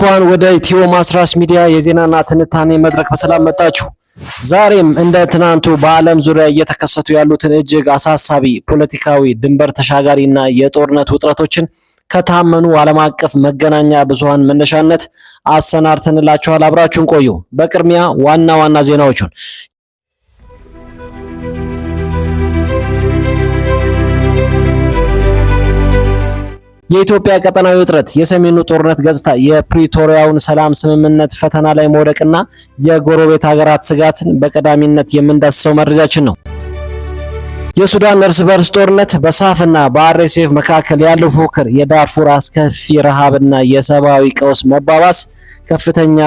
እንኳን ወደ ኢትዮ ማስራስ ሚዲያ የዜናና ትንታኔ መድረክ በሰላም መጣችሁ። ዛሬም እንደ ትናንቱ በዓለም ዙሪያ እየተከሰቱ ያሉትን እጅግ አሳሳቢ ፖለቲካዊ ድንበር ተሻጋሪና የጦርነት ውጥረቶችን ከታመኑ ዓለም አቀፍ መገናኛ ብዙሃን መነሻነት አሰናድተንላችኋል። አብራችሁን ቆዩ። በቅድሚያ ዋና ዋና ዜናዎቹን የኢትዮጵያ ቀጠናዊ ውጥረት፣ የሰሜኑ ጦርነት ገጽታ፣ የፕሪቶሪያውን ሰላም ስምምነት ፈተና ላይ መውደቅና የጎረቤት ሀገራት ስጋትን በቀዳሚነት የምንዳስሰው መረጃችን ነው። የሱዳን እርስ በርስ ጦርነት፣ በሳፍና በአርኤስኤፍ መካከል ያለው ፉክክር፣ የዳርፉር አስከፊ ረሃብና የሰብአዊ ቀውስ መባባስ ከፍተኛ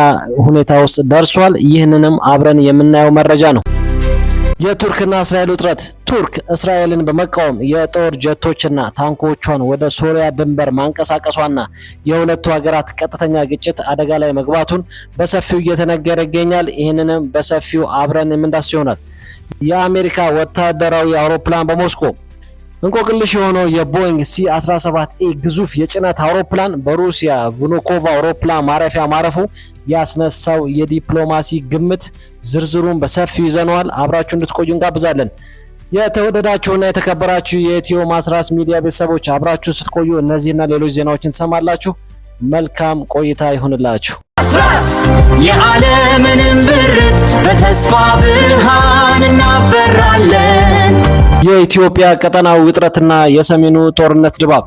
ሁኔታ ውስጥ ደርሷል። ይህንንም አብረን የምናየው መረጃ ነው። የቱርክና እስራኤል ውጥረት፣ ቱርክ እስራኤልን በመቃወም የጦር ጀቶችና ታንኮቿን ወደ ሶሪያ ድንበር ማንቀሳቀሷና የሁለቱ ሀገራት ቀጥተኛ ግጭት አደጋ ላይ መግባቱን በሰፊው እየተነገረ ይገኛል። ይህንንም በሰፊው አብረን የምንዳስስ ይሆናል። የአሜሪካ ወታደራዊ አውሮፕላን በሞስኮ እንቆቅልሽ የሆነው የቦይንግ ሲ-17ኤ ግዙፍ የጭነት አውሮፕላን በሩሲያ ቭኑኮቭ አውሮፕላን ማረፊያ ማረፉ ያስነሳው የዲፕሎማሲ ግምት ዝርዝሩን በሰፊው ይዘነዋል። አብራችሁ እንድትቆዩ እንጋብዛለን። የተወደዳችሁና የተከበራችሁ የኢትዮ ማስራስ ሚዲያ ቤተሰቦች አብራችሁ ስትቆዩ እነዚህና ሌሎች ዜናዎችን ትሰማላችሁ። መልካም ቆይታ ይሁንላችሁ። የዓለምንም ብርት በተስፋ ብርሃን እናበራለን። የኢትዮጵያ ቀጠናዊ ውጥረትና የሰሜኑ ጦርነት ድባብ።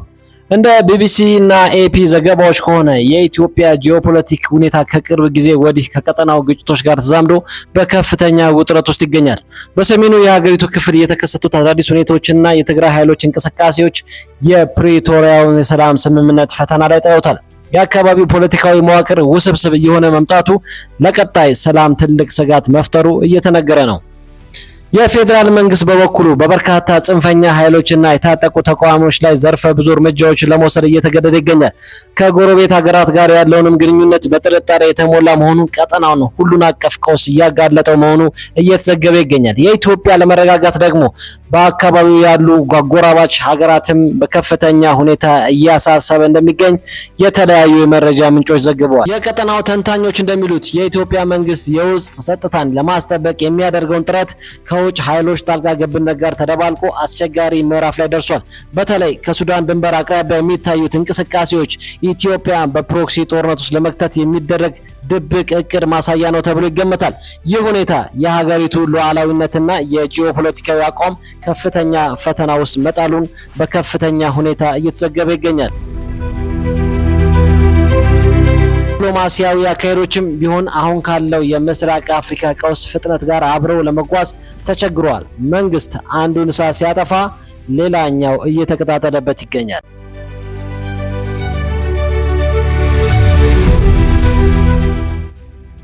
እንደ ቢቢሲ እና ኤፒ ዘገባዎች ከሆነ የኢትዮጵያ ጂኦፖለቲክ ሁኔታ ከቅርብ ጊዜ ወዲህ ከቀጠናው ግጭቶች ጋር ተዛምዶ በከፍተኛ ውጥረት ውስጥ ይገኛል። በሰሜኑ የሀገሪቱ ክፍል የተከሰቱት አዳዲስ ሁኔታዎችና የትግራይ ኃይሎች እንቅስቃሴዎች የፕሪቶሪያውን የሰላም ስምምነት ፈተና ላይ ጥለውታል። የአካባቢው ፖለቲካዊ መዋቅር ውስብስብ እየሆነ መምጣቱ ለቀጣይ ሰላም ትልቅ ስጋት መፍጠሩ እየተነገረ ነው። የፌዴራል መንግስት በበኩሉ በበርካታ ጽንፈኛ ኃይሎችና የታጠቁ ተቃዋሚዎች ላይ ዘርፈ ብዙ እርምጃዎችን ለመውሰድ እየተገደደ ይገኛል። ከጎረቤት ሀገራት ጋር ያለውንም ግንኙነት በጥርጣሬ የተሞላ መሆኑን፣ ቀጠናውን ሁሉን አቀፍ ቀውስ እያጋለጠው መሆኑ እየተዘገበ ይገኛል። የኢትዮጵያ ለመረጋጋት ደግሞ በአካባቢው ያሉ አጎራባች ሀገራትም በከፍተኛ ሁኔታ እያሳሰበ እንደሚገኝ የተለያዩ የመረጃ ምንጮች ዘግበዋል። የቀጠናው ተንታኞች እንደሚሉት የኢትዮጵያ መንግስት የውስጥ ጸጥታን ለማስጠበቅ የሚያደርገውን ጥረት ከውጭ ኃይሎች ጣልቃ ገብነት ጋር ተደባልቆ አስቸጋሪ ምዕራፍ ላይ ደርሷል። በተለይ ከሱዳን ድንበር አቅራቢያ የሚታዩት እንቅስቃሴዎች ኢትዮጵያን በፕሮክሲ ጦርነት ውስጥ ለመክተት የሚደረግ ድብቅ እቅድ ማሳያ ነው ተብሎ ይገመታል። ይህ ሁኔታ የሀገሪቱ ሉዓላዊነትና የጂኦፖለቲካዊ አቋም ከፍተኛ ፈተና ውስጥ መጣሉን በከፍተኛ ሁኔታ እየተዘገበ ይገኛል። ዲፕሎማሲያዊ አካሄዶችም ቢሆን አሁን ካለው የምስራቅ አፍሪካ ቀውስ ፍጥነት ጋር አብረው ለመጓዝ ተቸግሯል። መንግስት አንዱን እሳት ሲያጠፋ ሌላኛው እየተቀጣጠለበት ይገኛል።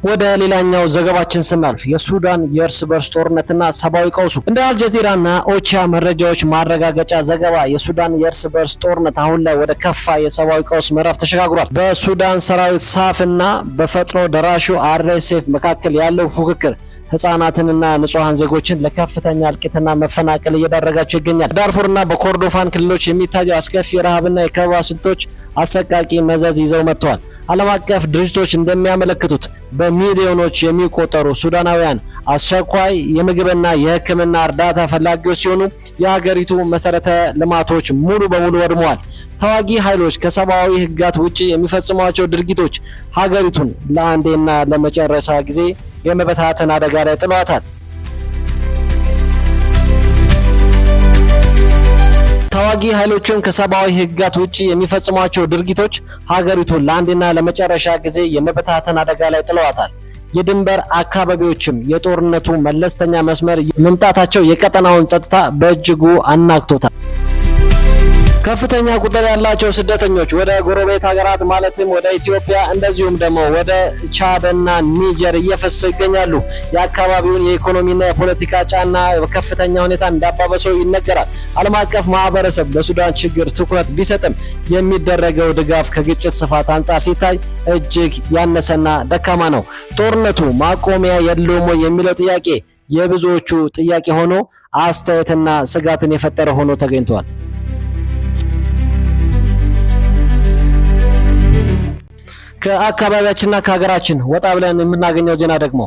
ወደ ሌላኛው ዘገባችን ስናልፍ የሱዳን የእርስ በርስ ጦርነትና ሰብአዊ ቀውሱ። እንደ አልጀዚራና ኦቻ መረጃዎች ማረጋገጫ ዘገባ የሱዳን የእርስ በርስ ጦርነት አሁን ላይ ወደ ከፋ የሰብአዊ ቀውስ ምዕራፍ ተሸጋግሯል። በሱዳን ሰራዊት ሳፍና በፈጥኖ ደራሹ አርኤስኤፍ መካከል ያለው ፉክክር ህፃናትንና ንጹሃን ዜጎችን ለከፍተኛ እልቂትና መፈናቀል እየዳረጋቸው ይገኛል። ዳርፉርና በኮርዶፋን ክልሎች የሚታየው አስከፊ ረሃብና የከበባ ስልቶች አሰቃቂ መዘዝ ይዘው መጥተዋል። ዓለም አቀፍ ድርጅቶች እንደሚያመለክቱት በሚሊዮኖች የሚቆጠሩ ሱዳናውያን አስቸኳይ የምግብና የሕክምና እርዳታ ፈላጊዎች ሲሆኑ የሀገሪቱ መሰረተ ልማቶች ሙሉ በሙሉ ወድመዋል። ተዋጊ ኃይሎች ከሰብአዊ ህግጋት ውጪ የሚፈጽሟቸው ድርጊቶች ሀገሪቱን ለአንዴና ለመጨረሻ ጊዜ የመበታተን አደጋ ላይ ጥለዋታል። ተዋጊ ኃይሎችን ከሰብአዊ ህግጋት ውጪ የሚፈጽሟቸው ድርጊቶች ሀገሪቱን ለአንድና ለመጨረሻ ጊዜ የመበታተን አደጋ ላይ ጥለዋታል። የድንበር አካባቢዎችም የጦርነቱ መለስተኛ መስመር መምጣታቸው የቀጠናውን ጸጥታ በእጅጉ አናግቶታል። ከፍተኛ ቁጥር ያላቸው ስደተኞች ወደ ጎረቤት ሀገራት ማለትም ወደ ኢትዮጵያ እንደዚሁም ደግሞ ወደ ቻድና ኒጀር እየፈሰሱ ይገኛሉ። የአካባቢውን የኢኮኖሚና የፖለቲካ ጫና በከፍተኛ ሁኔታ እንዳባበሰው ይነገራል። ዓለም አቀፍ ማህበረሰብ ለሱዳን ችግር ትኩረት ቢሰጥም የሚደረገው ድጋፍ ከግጭት ስፋት አንጻር ሲታይ እጅግ ያነሰና ደካማ ነው። ጦርነቱ ማቆሚያ የለውም የሚለው ጥያቄ የብዙዎቹ ጥያቄ ሆኖ አስተያየትና ስጋትን የፈጠረ ሆኖ ተገኝቷል። ከአካባቢያችንና ከሀገራችን ወጣ ብለን የምናገኘው ዜና ደግሞ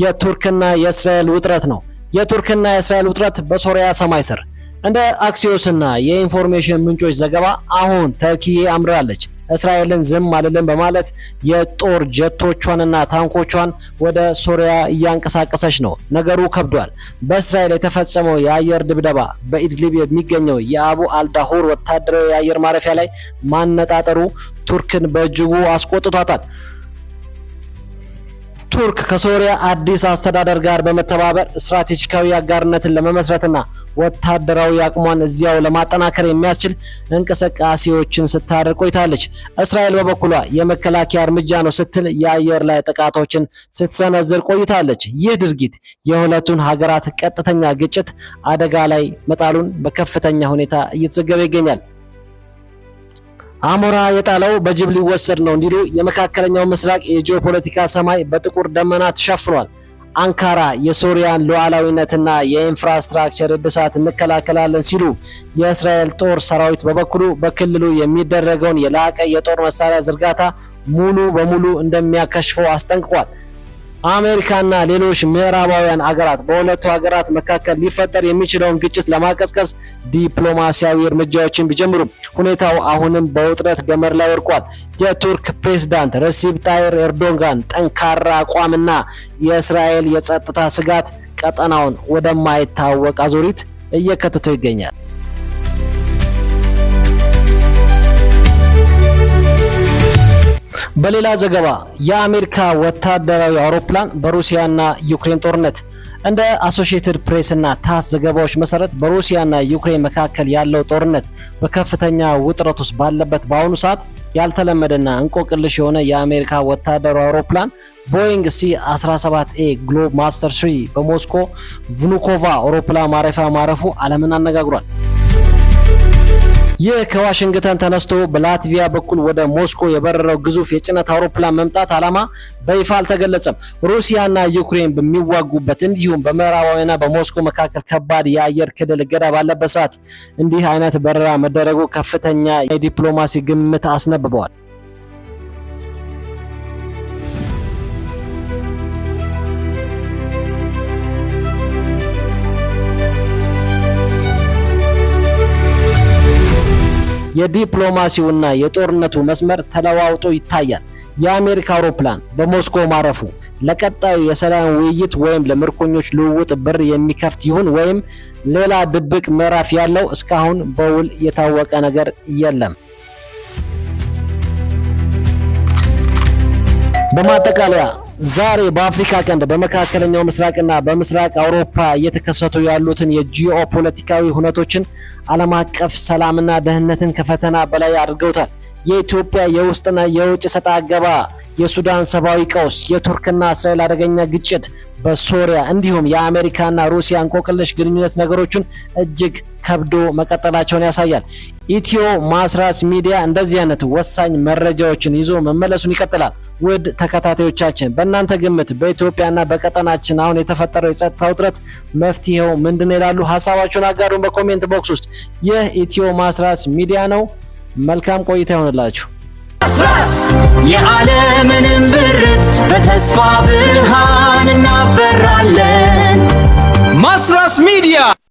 የቱርክና የእስራኤል ውጥረት ነው። የቱርክና የእስራኤል ውጥረት በሶሪያ ሰማይ ስር። እንደ አክሲዮስና የኢንፎርሜሽን ምንጮች ዘገባ አሁን ተርኪዬ አምራለች። እስራኤልን ዝም አልልም በማለት የጦር ጀቶቿንና ታንኮቿን ወደ ሶሪያ እያንቀሳቀሰች ነው። ነገሩ ከብዷል። በእስራኤል የተፈጸመው የአየር ድብደባ በኢድሊብ የሚገኘው የአቡ አልዳሁር ወታደራዊ የአየር ማረፊያ ላይ ማነጣጠሩ ቱርክን በእጅጉ አስቆጥቷታል። ቱርክ ከሶሪያ አዲስ አስተዳደር ጋር በመተባበር ስትራቴጂካዊ አጋርነትን ለመመስረትና ወታደራዊ አቅሟን እዚያው ለማጠናከር የሚያስችል እንቅስቃሴዎችን ስታደርግ ቆይታለች። እስራኤል በበኩሏ የመከላከያ እርምጃ ነው ስትል የአየር ላይ ጥቃቶችን ስትሰነዝር ቆይታለች። ይህ ድርጊት የሁለቱን ሀገራት ቀጥተኛ ግጭት አደጋ ላይ መጣሉን በከፍተኛ ሁኔታ እየተዘገበ ይገኛል። አሞራ የጣለው በጅብ ሊወሰድ ነው እንዲሉ የመካከለኛው ምስራቅ የጂኦፖለቲካ ሰማይ በጥቁር ደመና ተሸፍኗል። አንካራ የሶሪያን ሉዓላዊነትና የኢንፍራስትራክቸር እድሳት እንከላከላለን ሲሉ፣ የእስራኤል ጦር ሰራዊት በበኩሉ በክልሉ የሚደረገውን የላቀ የጦር መሳሪያ ዝርጋታ ሙሉ በሙሉ እንደሚያከሽፈው አስጠንቅቋል። አሜሪካና ሌሎች ምዕራባውያን አገራት በሁለቱ ሀገራት መካከል ሊፈጠር የሚችለውን ግጭት ለማቀዝቀዝ ዲፕሎማሲያዊ እርምጃዎችን ቢጀምሩም ሁኔታው አሁንም በውጥረት ገመድ ላይ ወድቋል። የቱርክ ፕሬዝዳንት ረሲፕ ታይር ኤርዶጋን ጠንካራ አቋምና የእስራኤል የጸጥታ ስጋት ቀጠናውን ወደማይታወቅ አዙሪት እየከተተው ይገኛል። በሌላ ዘገባ የአሜሪካ ወታደራዊ አውሮፕላን በሩሲያና ዩክሬን ጦርነት። እንደ አሶሺየትድ ፕሬስ እና ታስ ዘገባዎች መሰረት በሩሲያና ዩክሬን መካከል ያለው ጦርነት በከፍተኛ ውጥረት ውስጥ ባለበት በአሁኑ ሰዓት ያልተለመደና እንቆቅልሽ የሆነ የአሜሪካ ወታደራዊ አውሮፕላን ቦይንግ ሲ-17ኤ ግሎብ ማስተር 3 በሞስኮ ቭኑኮቫ አውሮፕላን ማረፊያ ማረፉ ዓለምን አነጋግሯል። ይህ ከዋሽንግተን ተነስቶ በላትቪያ በኩል ወደ ሞስኮ የበረረው ግዙፍ የጭነት አውሮፕላን መምጣት ዓላማ በይፋ አልተገለጸም። ሩሲያና ዩክሬን በሚዋጉበት እንዲሁም በምዕራባዊና በሞስኮ መካከል ከባድ የአየር ክልል እገዳ ባለበት ሰዓት እንዲህ አይነት በረራ መደረጉ ከፍተኛ የዲፕሎማሲ ግምት አስነብበዋል። የዲፕሎማሲውና የጦርነቱ መስመር ተለዋውጦ ይታያል። የአሜሪካ አውሮፕላን በሞስኮ ማረፉ ለቀጣዩ የሰላም ውይይት ወይም ለምርኮኞች ልውውጥ በር የሚከፍት ይሁን ወይም ሌላ ድብቅ ምዕራፍ ያለው እስካሁን በውል የታወቀ ነገር የለም። በማጠቃለያ ዛሬ በአፍሪካ ቀንድ በመካከለኛው ምስራቅና በምስራቅ አውሮፓ እየተከሰቱ ያሉትን የጂኦፖለቲካዊ ሁነቶችን ዓለም አቀፍ ሰላምና ደህንነትን ከፈተና በላይ አድርገውታል። የኢትዮጵያ የውስጥና የውጭ ሰጣ አገባ፣ የሱዳን ሰብአዊ ቀውስ፣ የቱርክና እስራኤል አደገኛ ግጭት፣ በሶሪያ እንዲሁም የአሜሪካና ሩሲያ እንቆቅልሽ ግንኙነት ነገሮችን እጅግ ከብዶ መቀጠላቸውን ያሳያል። ኢትዮ ማስራስ ሚዲያ እንደዚህ አይነት ወሳኝ መረጃዎችን ይዞ መመለሱን ይቀጥላል። ውድ ተከታታዮቻችን በእናንተ ግምት በኢትዮጵያና በቀጠናችን አሁን የተፈጠረው የጸጥታ ውጥረት መፍትሄው ምንድነው ይላሉ? ሐሳባችሁን አጋሩን በኮሜንት ቦክስ ውስጥ። ይህ ኢትዮ ማስራስ ሚዲያ ነው። መልካም ቆይታ ይሆንላችሁ። ማስራስ የዓለምንም ብርት በተስፋ ብርሃን እናበራለን። ማስራስ ሚዲያ